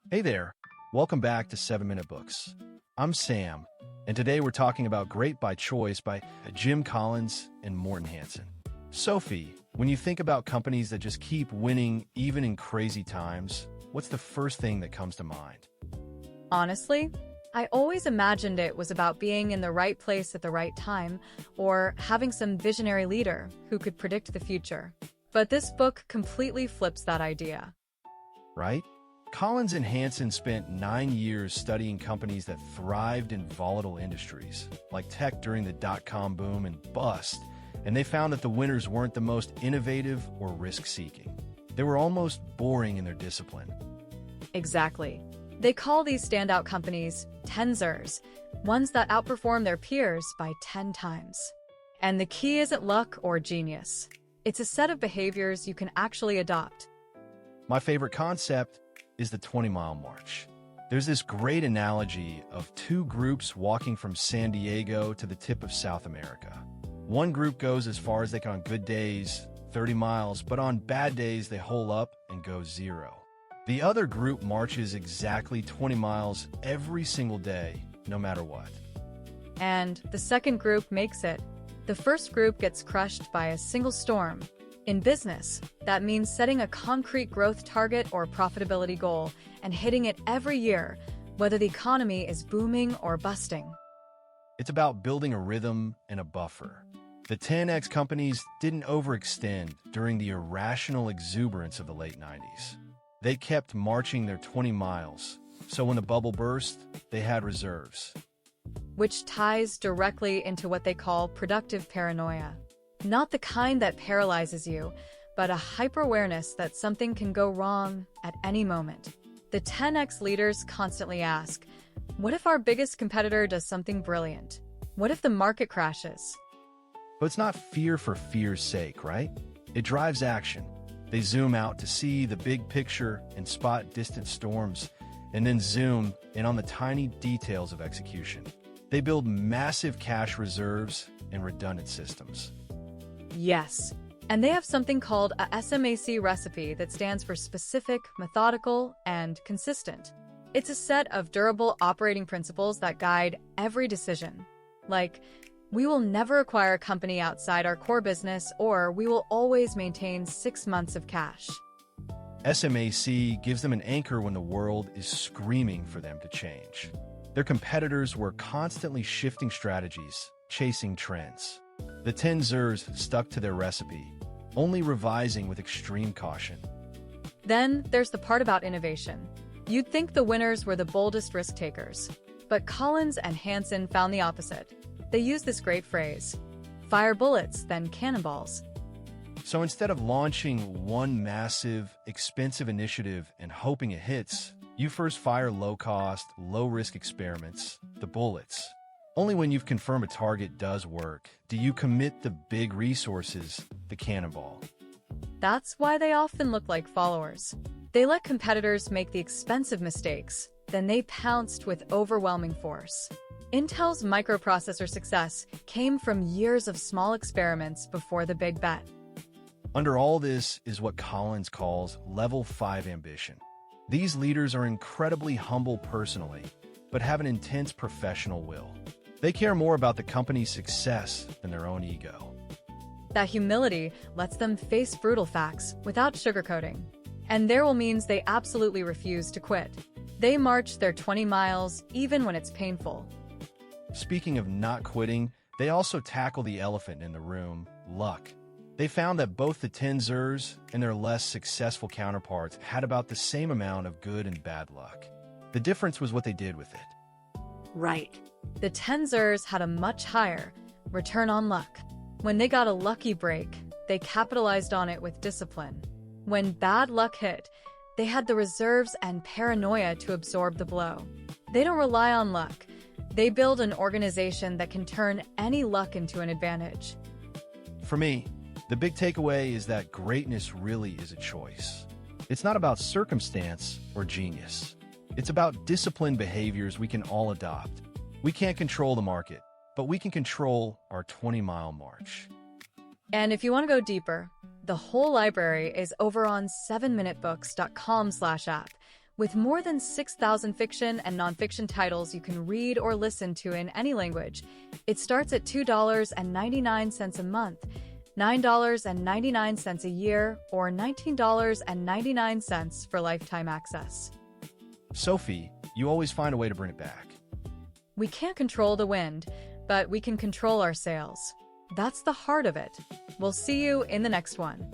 Hey there, welcome back to 7 Minute Books. I'm Sam, and today we're talking about Great by Choice by Jim Collins and Morten Hansen. Sophie, when you think about companies that just keep winning even in crazy times, what's the first thing that comes to mind? Honestly, I always imagined it was about being in the right place at the right time or having some visionary leader who could predict the future. But this book completely flips that idea. Right? Collins and Hansen spent 9 years studying companies that thrived in volatile industries, like tech during the dot-com boom and bust, and they found that the winners weren't the most innovative or risk-seeking. They were almost boring in their discipline. Exactly. They call these standout companies tensors, ones that outperform their peers by 10 times. And the key isn't luck or genius. It's a set of behaviors you can actually adopt. My favorite concept is the 20-mile march. There's this great analogy of two groups walking from San Diego to the tip of South America. One group goes as far as they can on good days, 30 miles, but on bad days they hole up and go 0. The other group marches exactly 20 miles every single day, no matter what. And the second group makes it. The first group gets crushed by a single storm. In business, that means setting a concrete growth target or profitability goal and hitting it every year, whether the economy is booming or busting. It's about building a rhythm and a buffer. The 10X companies didn't overextend during the irrational exuberance of the late 90s. They kept marching their 20 miles, so when the bubble burst, they had reserves. Which ties directly into what they call productive paranoia. Not the kind that paralyzes you, but a hyper-awareness that something can go wrong at any moment. The 10X leaders constantly ask, what if our biggest competitor does something brilliant? What if the market crashes? But it's not fear for fear's sake, right? It drives action. They zoom out to see the big picture and spot distant storms, and then zoom in on the tiny details of execution. They build massive cash reserves and redundant systems. Yes, and they have something called a SMaC recipe that stands for specific, methodical, and consistent. It's a set of durable operating principles that guide every decision. Like, we will never acquire a company outside our core business, or we will always maintain 6 months of cash. SMaC gives them an anchor when the world is screaming for them to change. Their competitors were constantly shifting strategies, chasing trends. The tensors stuck to their recipe, only revising with extreme caution. Then there's the part about innovation. You'd think the winners were the boldest risk-takers, but Collins and Hansen found the opposite. They used this great phrase, fire bullets, then cannonballs. So instead of launching one massive, expensive initiative and hoping it hits, you first fire low-cost, low-risk experiments, the bullets. Only when you've confirmed a target does work do you commit the big resources, the cannonball. That's why they often look like followers. They let competitors make the expensive mistakes, then they pounced with overwhelming force. Intel's microprocessor success came from years of small experiments before the big bet. Under all this is what Collins calls level 5 ambition. These leaders are incredibly humble personally, but have an intense professional will. They care more about the company's success than their own ego. That humility lets them face brutal facts without sugarcoating. And their will means they absolutely refuse to quit. They march their 20 miles even when it's painful. Speaking of not quitting, they also tackle the elephant in the room, luck. They found that both the tensors and their less successful counterparts had about the same amount of good and bad luck. The difference was what they did with it. Right. The tensors had a much higher return on luck. When they got a lucky break, they capitalized on it with discipline. When bad luck hit, they had the reserves and paranoia to absorb the blow. They don't rely on luck. They build an organization that can turn any luck into an advantage. For me, the big takeaway is that greatness really is a choice. It's not about circumstance or genius. It's about disciplined behaviors we can all adopt. We can't control the market, but we can control our 20-mile march. And if you want to go deeper, the whole library is over on 7minutebooks.com/app, With more than 6,000 fiction and nonfiction titles you can read or listen to in any language, it starts at $2.99 a month, $9.99 a year, or $19.99 for lifetime access. Sophie, you always find a way to bring it back. We can't control the wind, but we can control our sails. That's the heart of it. We'll see you in the next one.